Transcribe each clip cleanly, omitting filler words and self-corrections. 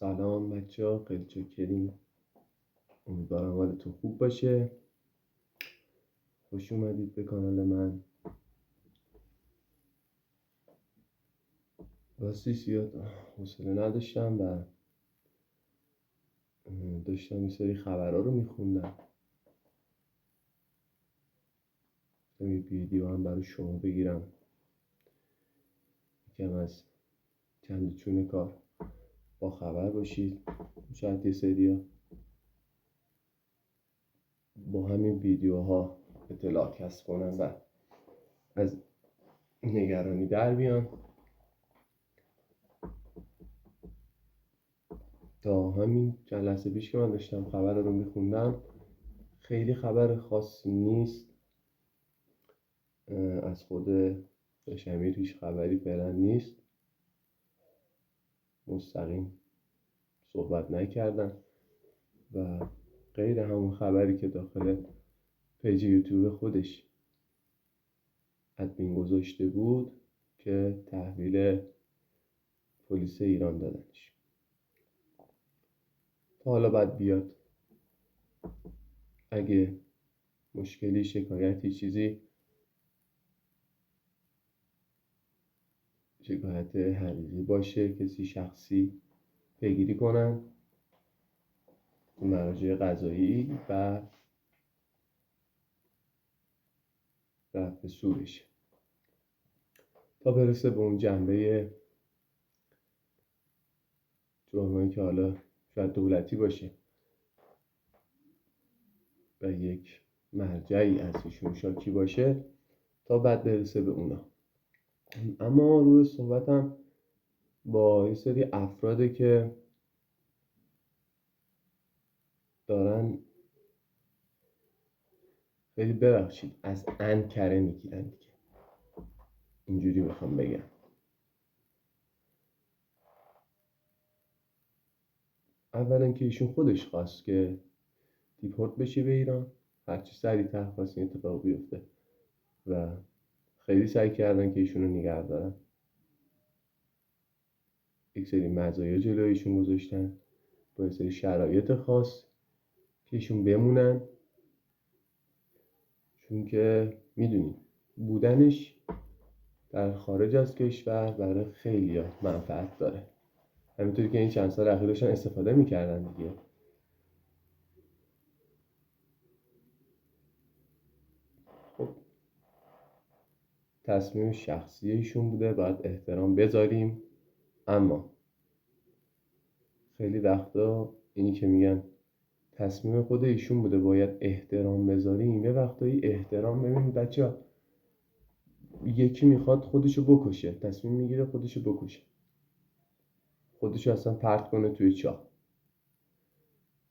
سلام بچه ها، خیلی چاکریم. امیدوارم حالتون خوب باشه. خوش اومدید به کانال من. راستی زیاد حوصله نداشتم و داشتم یه سری خبرها رو میخوندم. یه ویدیو هم برای شما بگیرم، یکم از چند چون کار با خبر باشید. شاید یه سریا با همین ویدیوها اطلاع کسب کنن و از نگرانی در بیان. تا همین چند لحظه پیش که من داشتم خبر رو میخوندم، خیلی خبر خاصی نیست. از خود داش امیر هیچ خبری فعلا نیست. مستقیم صحبت نکردن و غیر همون خبری که داخل پیج یوتیوب خودش ادمین گذاشته بود که تحویل پلیس ایران دادنش. تا حالا بعد بیاد اگه مشکلی، شکایتی، چیزی، شکایت حقیقی باشه، کسی شخصی، پیگیری کنن مراجع قضایی و رفع سورش تا برسه به اون جنبه جرمایی که حالا شاید دولتی باشه و یک مرجعی از ایشون شاکی باشه، تا بعد برسه به اونا. اما روی صحبتم با یه سری افرادی که دارن، خیلی ببخشید، از کره میگیرن دیگه، اینجوری میخوام بگم. اولا که ایشون خودش خواست که دیپورت بشه به ایران، هرچی سریعتر خواست این اتفاق بیفته و خیلی سعی کردن که ایشونو نگه دارن. یک سری مزایا جلوی ایشون گذاشتن با یه سری شرایط خاص که ایشون بمونن، چون که میدونید بودنش در خارج از کشور برای خیلی منفعت داره. همینطوری که این چند سال اخیر داشتن استفاده میکردن دیگه. خب تصمیم شخصی ایشون بوده، باید احترام بذاریم. اما خیلی وقتا اینی که میگن تصمیم خود ایشون بوده باید احترام بذاریم، یه وقتایی احترام، ببینید بچه‌ها، یکی میخواد خودشو بکشه، تصمیم میگیره خودشو بکشه، خودشو اصلا پرت کنه توی چاه.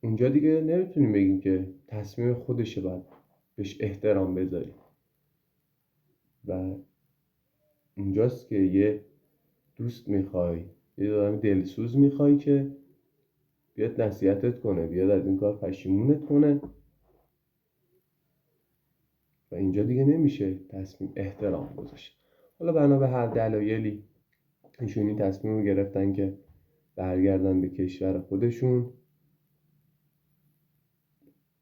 اونجا دیگه نمیتونیم بگیم که تصمیم خودشه، باید بهش احترام بذاریم. و اونجاست که یه دوست میخوای، یه آدم دلسوز میخوای که بیاد نصیحتت کنه، بیاد از این کار پشیمونت کنه. و اینجا دیگه نمیشه تصمیم احترام گذاشت. حالا بنا به هر دلایلی ایشون این تصمیم رو گرفتن که برگردن به کشور خودشون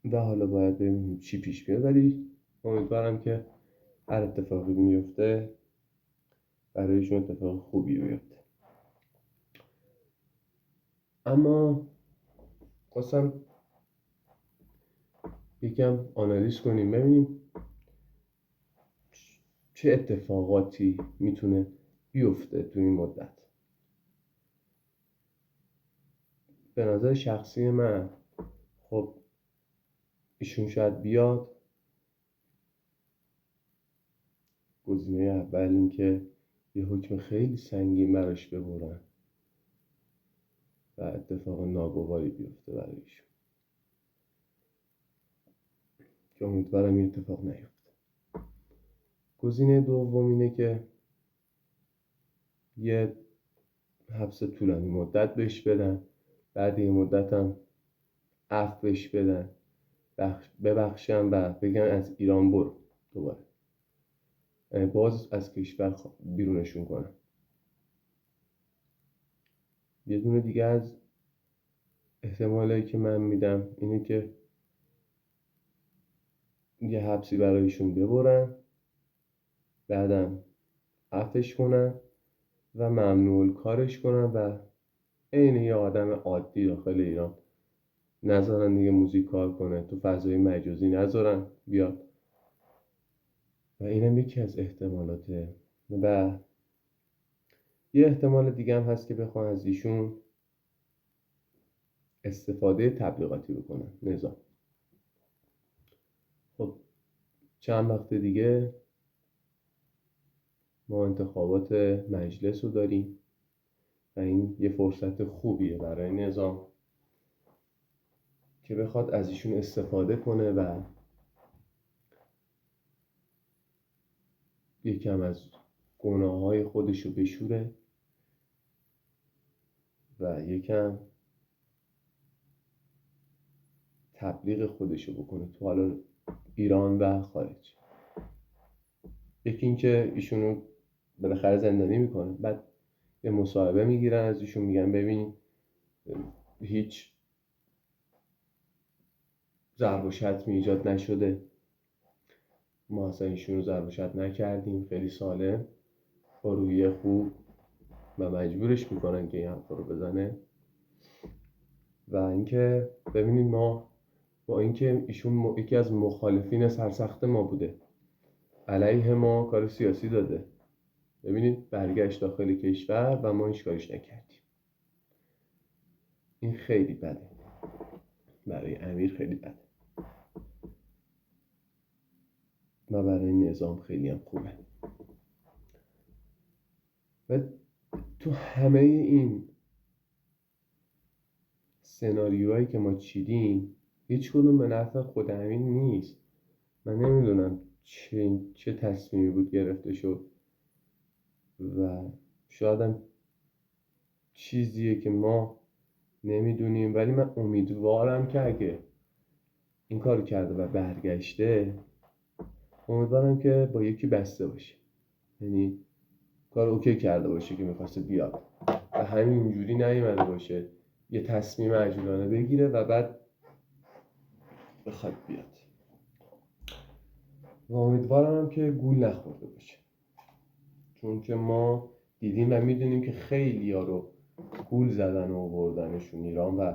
و حالا باید ببینیم چی پیش میاد. ولی امیدوارم که هر اتفاقی میفته برایشون اتفاق خوبی بیفته. اما خواستم یکم آنالیز کنیم، ببینیم چه اتفاقاتی میتونه بیفته تو این مدت. به نظر شخصی من، خب ایشون شاید بیاد، گزینه اول این که یه حکم خیلی سنگین براش ببرن و اتفاق ناگواری بیفته برای ایشون، که امیدوارم این اتفاق نیفته. گزینه دوم اینه که یه حبس طولانی مدت بهش بدن، بعد یه مدت هم عفو بهش بدن، ببخشن و بگن از ایران برو، دوباره باز از کشور بیرونشون کنن. یه دونه دیگه از احتمالی که من میدم اینه که یه حبسی برایشون ببرن، بعدم عفش کنن و ممنوع کارش کنن و عین یه آدم عادی داخل ایران نذارن دیگه موزیک کار کنه، تو فضای مجازی نذارن بیاد. و اینم یکی از احتمالاته. و یه احتمال دیگه هم هست که بخوان از ایشون استفاده تبلیغاتی بکنن نظام. خب چند وقت دیگه ما انتخابات مجلس رو داریم و این یه فرصت خوبیه برای نظام که بخواد از ایشون استفاده کنه و یکم از گناههای خودش رو بشوره و یکم تبلیغ خودش رو بکنه تو حالا ایران و خارج. یکی این که ایشونو بالاخره زندانی میکنه، بعد یه مصاحبه میگیرن از ایشون، میگن ببین هیچ ضرب و شتمی ایجاد نشده، ما اصلا ایشون رو ضرب و شتم نکردیم، خیلی سالم با روحیه خوب، و مجبورش میکنن که این حرفا رو بزنه. و اینکه ببینید ما با اینکه ایشون یکی از مخالفین سرسخت ما بوده، علیه ما کار سیاسی داده، ببینید برگشت داخل کشور و ما هیچ کارش نکردیم. این خیلی بده، برای امیر خیلی بده و برای نظام خیلی هم خوبه. و تو همه این سناریوهایی که ما چیدیم هیچ کدوم به نفع خود امیر نیست. من نمیدونم چه تصمیمی بود گرفته شد و شاید هم چیزیه که ما نمیدونیم، ولی من امیدوارم که اگه این کارو کرده و برگشته، امیدوارم که با یکی بسته باشه، یعنی کار اوکی کرده باشه که میخواسته بیاد و همینجوری نیومده باشه یه تصمیم عجولانه بگیره و بعد بخواد بیاد. و امیدوارم هم که گول نخورده باشه، چون که ما دیدیم و میدونیم که خیلی ها رو گول زدن و آوردنشون ایران و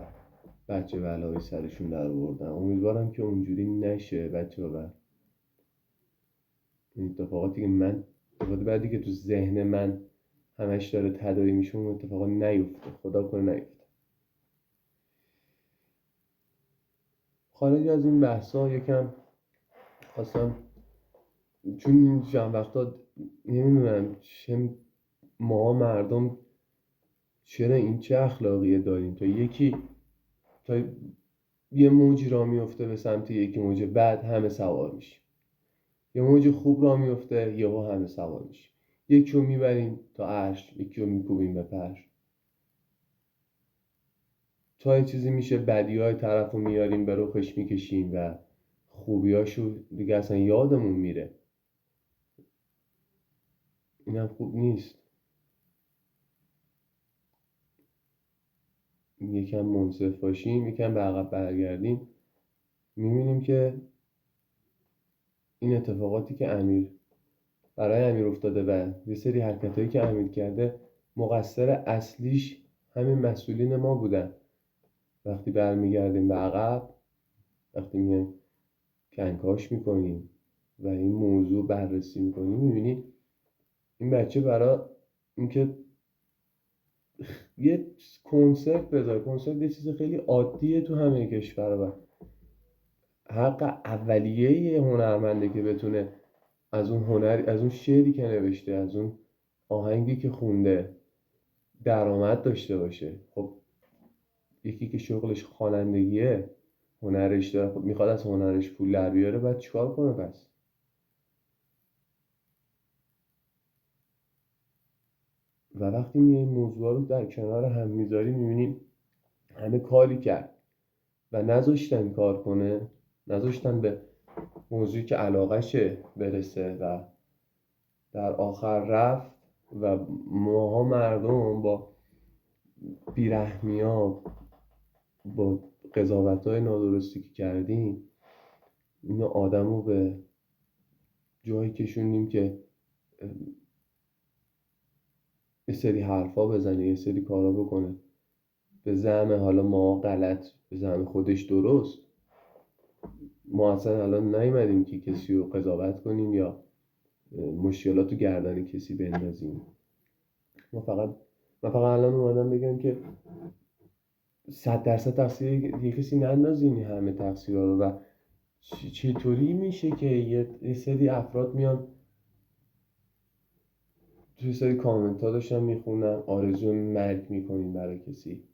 بچه بلایی سرشون در آوردن. امیدوارم که اونجوری نشه بچه ها. این اتفاقاتی که من بعدی که تو ذهن من همش داره تداعی میشه اون اتفاقا نیفته، خدا کنه نیفته. خارج از این بحثا یکم خواستم، چون این چند وقتا نمیدونم ما مردم چرا این چه اخلاقیه داریم، تا یه موجی را میفته به سمت یکی موج، بعد همه سوار میشیم. یه موج خوب را میفته یهو همه سوار میشیم، یکی رو میبریم تا عرش، یکی رو میکوبیم به فرش، تا یه چیزی میشه بدیهای طرف رو میاریم به رخش میکشیم و خوبیاشو دیگه اصلا یادمون میره. اینم خوب نیست. یکم منصف باشیم، یکم به عقب برگردیم، میبینیم که این اتفاقاتی که برای امیر افتاده و یه سری حرکتایی که امیر کرده، مقصر اصلیش همین مسئولین ما بودن. وقتی برمیگردیم به عقب، وقتی میایم کنکاش میکنیم و این موضوع بررسی میکنیم، میبینیم این بچه برای اینکه یه کنسرت بذاره، کنسرت یه چیز خیلی عادیه تو همه کشورها و حق اولیه یه هنرمنده که بتونه از اون هنر، از اون شعری که نوشته، از اون آهنگی که خونده درآمد داشته باشه. خب یکی که شغلش خوانندگیه، هنرش داره، خب میخواد از هنرش پول در بیاره، بعد چیکار کنه پس؟ و وقتی این موضوع رو در کنار هم میذاریم، میبینیم همه کاری کرد و نذاشتن کار کنه، نذاشتن به موضوعی که علاقشه برسه و در آخر رفت و ماها مردم با بیرحمی ها با قضاوت‌های نادرستی که کردیم اینو آدمو به جایی کشوندیم که یه سری حرفا بزنه، یه سری کارا بکنه به زعم حالا ما غلط، به زعم خودش درست. ما اصلا الان نیومدیم که کسی رو قضاوت کنیم یا مشکلات رو گردن کسی بندازیم. من فقط الان اومدم بگم که 100% تقصیر یه کسی نندازین همه تقصیرها رو. و چطوری میشه که یه سری افراد میان توی سری کامنت ها داشتم میخونم آرزو مرگ میکنین برای کسی.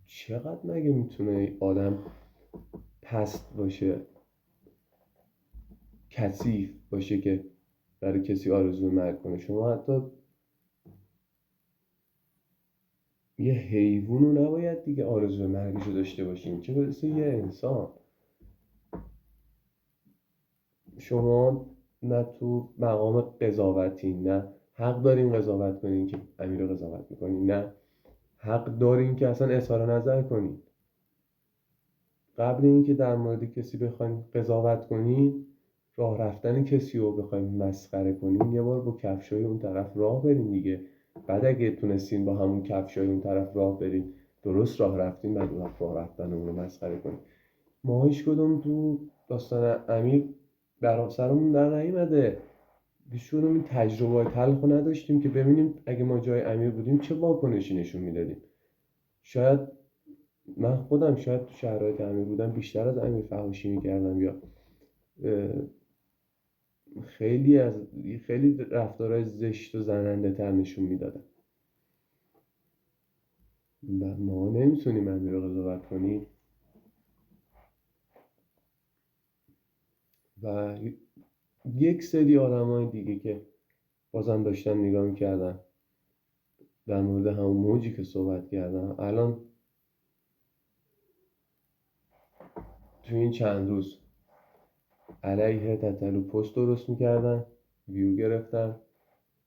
چقدر مگه میتونه آدم پست باشه، کثیف باشه که برای کسی آرزو مرگ کنه؟ شما حتی یه حیوان رو نباید دیگه آرزو مرگشو داشته باشین، چه برسه یه انسان. شما نه تو مقام قضاوتین، نه حق دارین قضاوت کنین که امیر رو قضاوت میکنین، نه حق دارین که اصلا اظهار نظر کنین. قبل اینکه در مورد کسی بخواین قضاوت کنین، راه رفتن کسی رو بخواین مسخره کنین، یه بار با کفشای اون طرف راه برین دیگه. بعد اگه تونستین با همون کفشای اون طرف راه برین، درست راه رفتین، بعد راه رفتن اون رو مسخره کنین. ما هیچ کدوم تو داستان امیر سرمون در نیومده. هیچ کدوم این تجربه تلخ رو نداشتیم که ببینیم اگه ما جای امیر بودیم چه واکنشی نشون میدادیم. شاید من خودم شاید تو شرایط امیر بودم بیشتر از امیر فحاشی میکردم، یا خیلی رفتارهای زشت و زننده تر نشون میدادم. ما نمیتونیم امیر رو قضاوت کنیم. و یک سری آدمای دیگه که بازم داشتم نگاه میکردم در مورد همون موجی که صحبت کردم، الان تو این چند روز علیه تتلو پست درست میکردن، ویو گرفتن،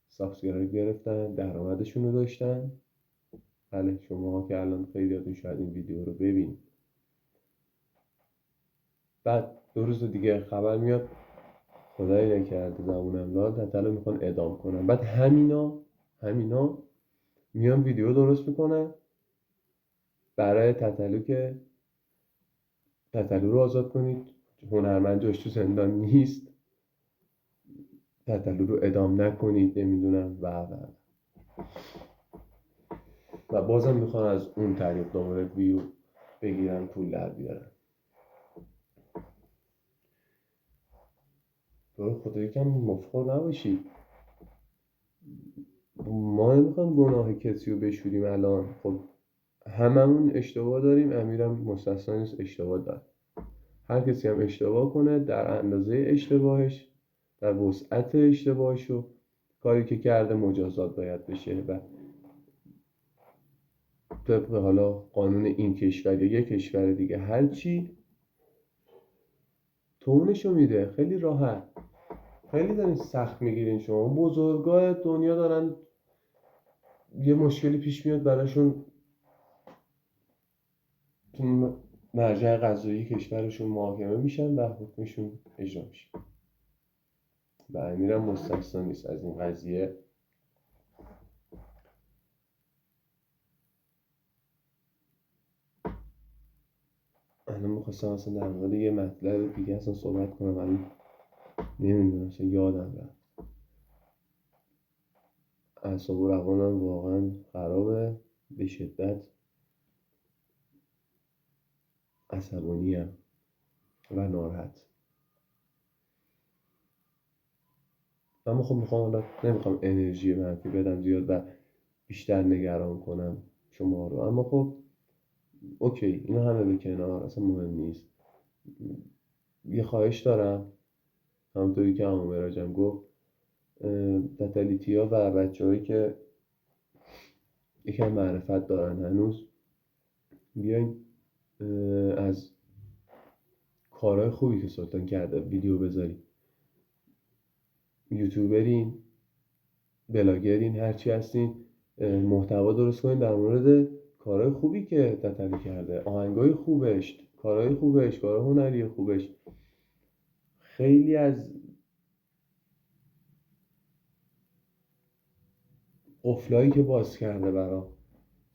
سابسکرایب گرفتن، درآمدشون رو داشتن. بله شما که الان خیلیاتون شاید این ویدیو رو ببینید. بعد 2 روز دیگه خبر میاد خدایی نکرده زبونم داد تتلو میخوان اعدام کنن. بعد همینا میان ویدیو درست میکنن برای تتلو که تتلو رو آزاد کنید، هنرمند جاش تو زندان نیست، تتلو رو اعدام نکنید، نمیدونم و بازم میخوان از اون طریق دوباره ویو بگیرن، پول در بیارن. برای خدا یکم مفخور نباشید. ما نمیخوام گناه کسی رو بشوریم الان. خب هممون اشتباه داریم، امیرم مستثنا نیست، اشتباه داره. هر کسی هم اشتباه کنه در اندازه اشتباهش، در وسعت اشتباهش و کاری که کرده مجازات باید بشه. و طبق حالا قانون این کشور یا یک کشور دیگه هر چی تونشو میده. خیلی راحت. خیلی دارین سخت میگیرین. شما بزرگای دنیا دارن یه مشکلی پیش میاد براشون، تو مرجع قضایی کشورشون محاکمه میشن و حکمشون اجرا میشه. و امیرم مستثنا نیست از این قضیه. الان میخواستم اصلا در مورد یه مطلب دیگه اصلا صحبت کنم، ولی نمیدونم اصلا یادم رفت. اعصاب و روانم واقعا خرابه، به شدت عصبانیم و ناراحت. اما خب نمیخوام انرژی منفی بدم زیاد و بیشتر نگران کنم شما رو. اما خب اوکی، اینا همه به کنار، اصلا مهم نیست. یه خواهش دارم، همونطوری که عمو مراجم گفت، تتلیتیا و بچه هایی که یکم معرفت دارن هنوز، بیاین از کارهای خوبی که سلطان کرده ویدیو بذارین. یوتیوبرین، بلاگرین، هرچی هستین، محتوا درست کنین در مورد کارهای خوبی که تتلو کرده، آهنگای خوبش، کارهای خوبش، کارهای هنری خوبش، خیلی از قفلایی که باز کرده برا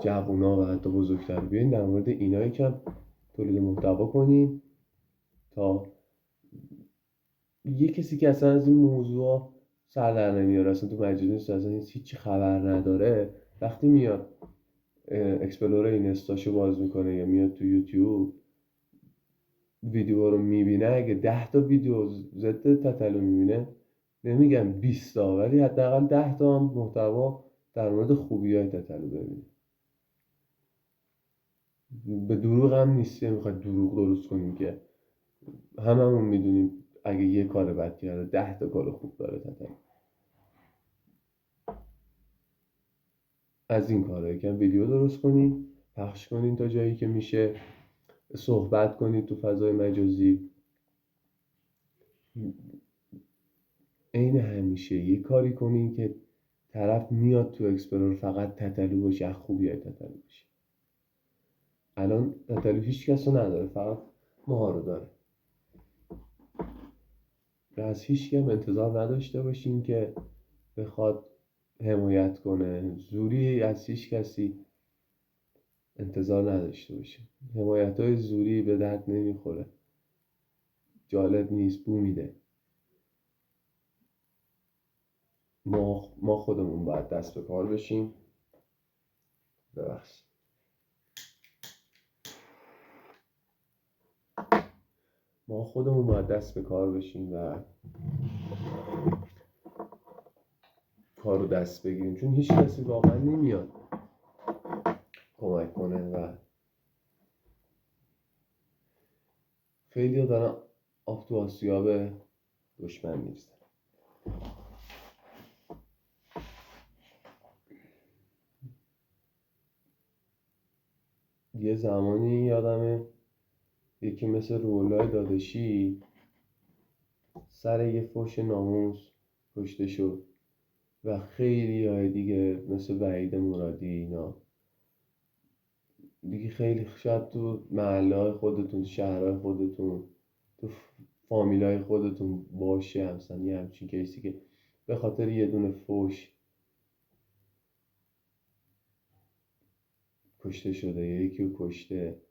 جوونا و حتی بزرگتر. بیاین در مورد اینا یکم تولید محتوا کنین تا یه کسی که اصلا از این موضوع سر در نمیاره، اصلا تو مجله نیست، اصلا هیچی خبر نداره، وقتی میاد اکسپلور اینستاشو باز میکنه یا میاد تو یوتیوب ویدیو رو میبینه، اگه 10 تا ویدیو ضد تتلو میبینه، نمیگم 20 تا، ولی حداقل 10 تا هم محتوا در مورد خوبی‌های تتلو ببینه. به دروغ هم نیست، میخواد دروغ درست کنیم که هممون میدونیم اگه یه کار بد کرده 10 تا کار خوب داره تتلو. از این کارا یکم ویدیو درست کنین، پخش کنین تا جایی که میشه، صحبت کنید تو فضای مجازی. عین همیشه یه کاری کنین که طرف میاد تو اکسپلور فقط تتلو باشه، از خوبیای تتلو باشه. الان تتلو هیچ کس رو نداره، فقط ماها رو داره. و از هیچ کم انتظار نداشته باشین که بخواد حمایت کنه. زوری از هیچ کسی انتظار نداشته باشین. حمایت‌های زوری به درد نمیخوره، جالب نیست، بو میده. ما خودمون باید دست به کار بشیم. ببخشید. ما خودمون باید دست به کار بشیم و کار رو دست بگیریم، چون هیچ کسی واقعا نمیاد کمک کنه و خیلی دارن آب تو آسیاب دشمن میریزن. یه زمانی یادمه یکی مثل روح‌الله داداشی سر یه فحش ناموس کشته شد و خیلی های دیگه مثل وحید مرادی اینا دیگه، خیلی شاید تو محله خودتون، شهرهای خودتون، تو فامیلای خودتون باشه مثلا یه همچین کیسی که به خاطر یه دونه فحش کشته شده یا یکی رو کشته.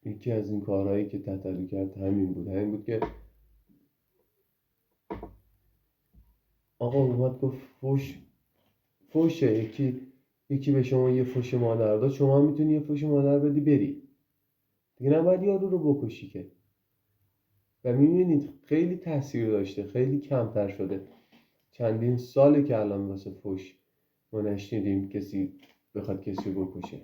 یکی از این کارهایی که تتلو کرد همین بود که آقا اومد گفت فحشه، یکی به شما یه فحش مادر داد، شما هم میتونی یه فحش مادر بدی بری دیگه، نباید یارو رو بکشی که. و میبینید خیلی تاثیر داشته، خیلی کمتر شده. چندین ساله که الان واسه فحش ما نشنیدیم کسی بخواد کسی رو بکشه.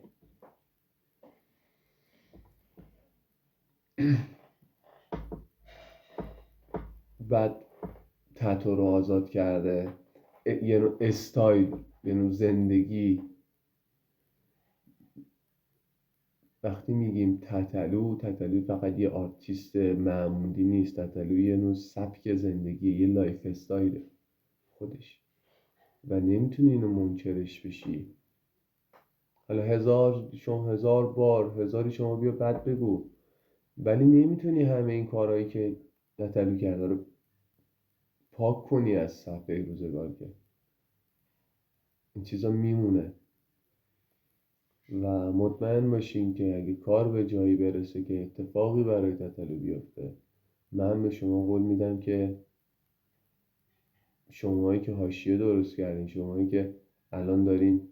بعد تتو رو آزاد کرده، یه نوع استایل، یه نوع زندگی. وقتی میگیم تتلو فقط یه آرتیست معمولی نیست، تتلو یه نوع سبک زندگی، یه لایف استایل خودش و نمیتونی اینو منکرش بشی. حالا هزار بار هزاری شما بیا بد بگو، ولی نمیتونی همه این کارهایی که تتلو کرده رو پاک کنی از صفحه روزگار، که این چیزا میمونه. و مطمئن باشین که اگه کار به جایی برسه که اتفاقی برای تتلو بیفته، من به شما قول میدم که شماهایی که حاشیه درست کردین، شماهایی که الان دارین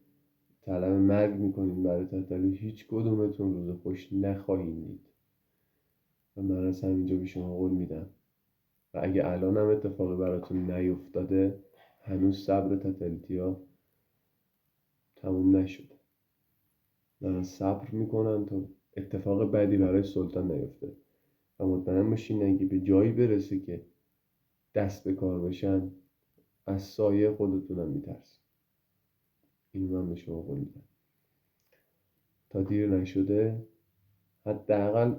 طلب مرگ میکنین برای تتلو، هیچ کدومتون روز خوش نخواهید دید. و من از همینجا به شما قول میدم. و اگه الان هم اتفاقی براتون نیفتاده، هنوز صبر تتلیتیا تموم نشده. دارن صبر میکنن تا اتفاق بدی برای سلطان نیفته. و مطمئن باشین اگه به جایی برسه که دست به کار بشن، از سایه خودتونم میترسین. اینو من به شما قول میدم. تا دیر نشده حداقل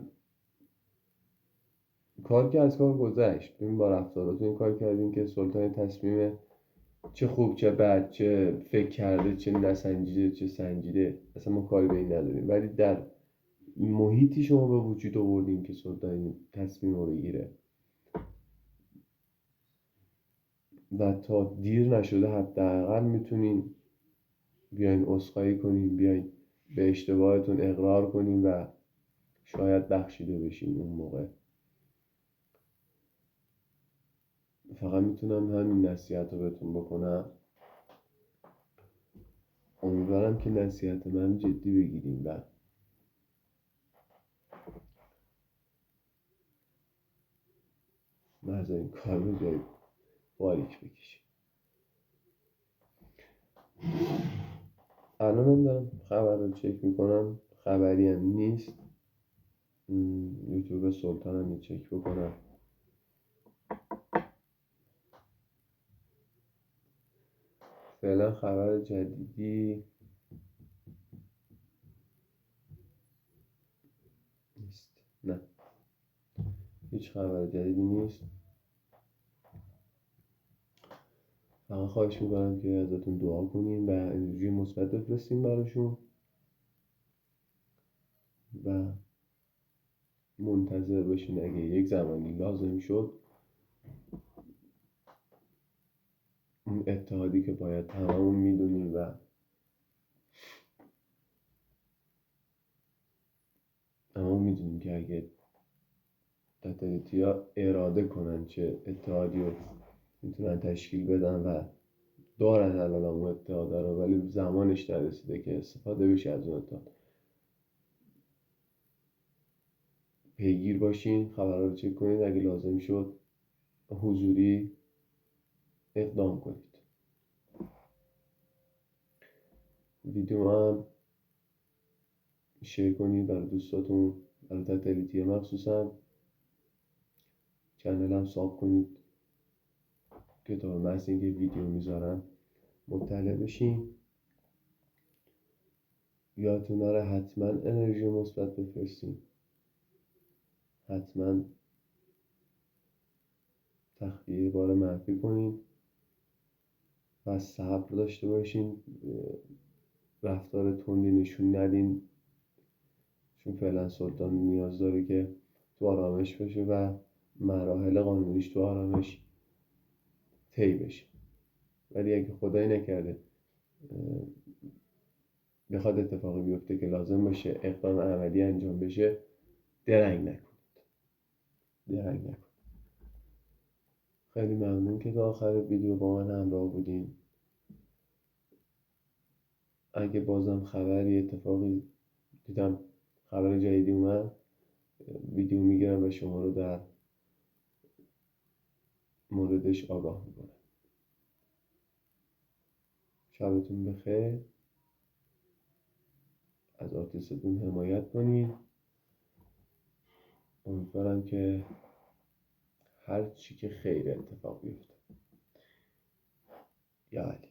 کار که از کار گذشت، ببین با رفتاراتون این کار کردین که سلطان تصمیم چه خوب چه بد، چه فکر کرده چه نسنجیده چه سنجیده، اصلا ما کاری به این نداریم، ولی در محیطی شما به وجود آوردیم که سلطان این تصمیم رو بگیره و تا دیر نشده حداقل میتونین بیاین عذرخواهی کنین، بیاین به اشتباهتون اقرار کنین و شاید بخشیده بشین اون موقع. فقط میتونم همین نصیحت رو بهتون بکنم. امیدوارم که نصیحت من جدی بگیریم و از این کار رو جای باریک بکشیم. الانم دارم خبر رو چک میکنم، خبری هم نیست. یوتیوب سلطانم رو چک بکنم. فعلا خبر جدیدی نیست. نه، هیچ خبر جدیدی نیست. فقط خواهش میکنم که ازتون دعا کنیم و انرژی مثبت بفرستیم براشون و منتظر باشین اگه یک زمانی لازم شد اون اتحادی که باید تمام میدونیم و تمام میدونیم که اگه تتلیتی ها اراده کنن چه اتحادی رو میتونن تشکیل بدن و دارن الان اون اتحاد رو، ولی زمانش نرسیده که استفاده بشه از اون اتحاد. پیگیر باشین، خبرها رو چک کنید، اگه لازم شد حضوری اقدام کنید. ویدیو هم شیر کنید برای دوستاتون، برای تتلیتی مخصوصا. چنل هم ساب کنید که تا محض اینکه ویدیو میذارم مطلع بشین. یادتون نره حتما انرژی مثبت بفرستین، حتما تخلیه بار منفی کنین و صبر داشته باشین، رفتار تندی نشون ندین، چون فعلا سلطان نیاز داره که تو آرامش بشه و مراحل قانونیش تو آرامش طی بشه. ولی اگه خدایی نکرده بخواد اتفاقی بیفته که لازم باشه اقدام عملی انجام بشه، درنگ نکنید. خیلی ممنون که تا آخر ویدیو با من همراه بودین. اگه بازم خبری اتفاقی دیدم، خبر جدیدی اومد، ویدیو میگیرم و شما رو در موردش آگاه میکنم. شبتون بخیر، از آرتیستتون حمایت کنین. امیدوارم که هر چی که خیر اتفاق بیفته. یا علی.